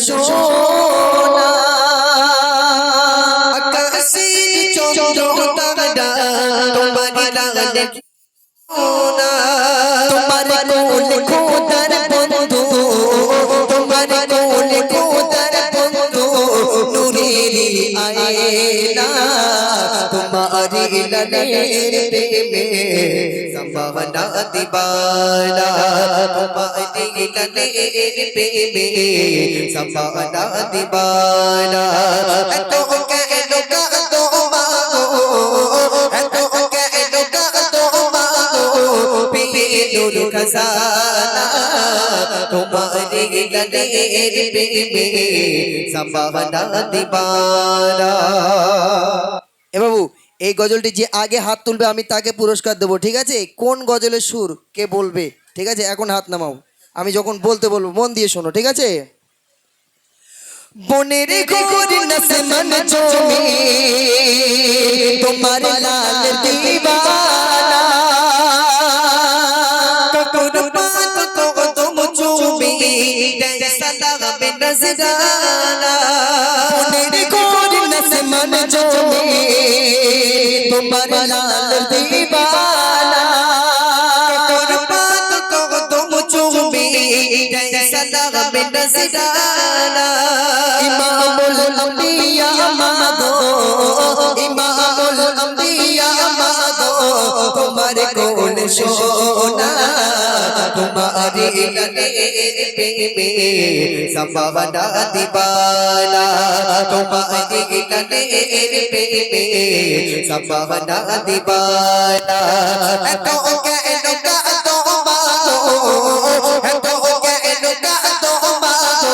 সোনা আকাশের চন্দ্র তারা তোমার লালে সোনা তোমার কোলে খোদার বন্ধু তোমার কোলে খোদার বন্ধু নূরের আয়না তোমার লালের প্রেমে সম্ভাবনা দিবানা তোমার লালের প্রেমে সম্ভাবনা দিবানা এত কেন কাঁদো মাগো এত কেন কাঁদো মাগো পেলুর খজানা তোমার লালের প্রেমে সম্ভাবনা দিবানা। এ বাবু এই গজলটি যে আগে হাত তুলবে আমি তাকে পুরস্কার দেবো, ঠিক আছে? কোন গজলের সুর কে বলবে, ঠিক আছে? এখন হাত নামাও, আমি যখন বলতে বলবো মন দিয়ে শোনো, ঠিক আছে? বনের ঘরে নসে মন জমে তোমার লাল দিবানা ককর পাত কদম চুমে সালামে নজরানা বনের ঘরে নসে মন জমে তোমার লাল দিবানা ককর পাত কদম চুমে সালামে নজরানা ইমামুল আম্বিয়া মাগো ইমামুল আম্বিয়া মাগো তোমার কোল সোনা তোমার লালের প্রেমে সম্ভাবনা দিবানা তোমার লালের প্রেমে সম্ভাবনা দিবানা এত কেন কাঁদো মাগো এত কেন কাঁদো মাগো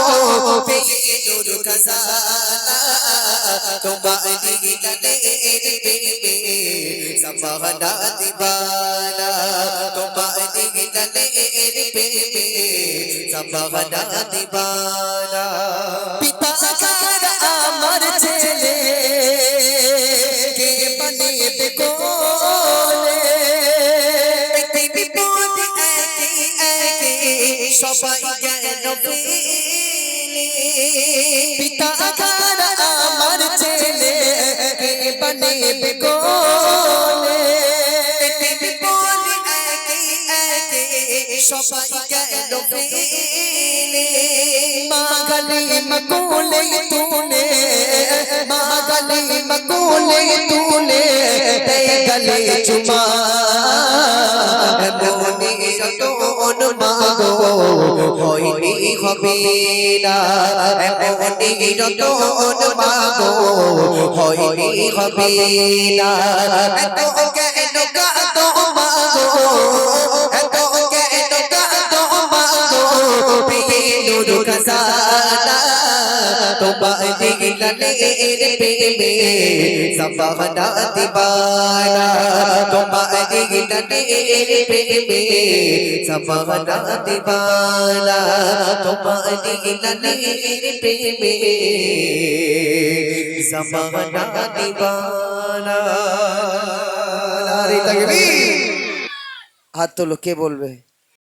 পেলুর খজানা তোমার লালের প্রেমে সম্ভাবনা দিবানা তোমার লালের প্রেমে সম্ভাবনা দিবানা। পিতা কারা আমার ছেলে কে বানিয়ে কোলে বিপদ একে একে সবাই গেল ফেলে পিতা কারা আমার ছেলে কে বানিয়ে কোলে বিপদ একে একে সবাই গেল ফেলে মাগলে মকুলে তুলে মাগলে মকুলে তুলে গলে চুমা মনে যতন মাগো হইনি হবে না মনে যতন মাগো হইনি হবে না এত কেন কাঁদো মাগো এত কেন কাঁদো মাগো পেলুর খজানা তোমার লালের প্রেমে সম্ভাবনা দিবানা তোমার লালের প্রেমে সম্ভাবনা দিবানা তোমার লালের প্রেমে সম্ভাবনা দিবানা। নারে তাকবীর। হাত তোলো, কে বলবে?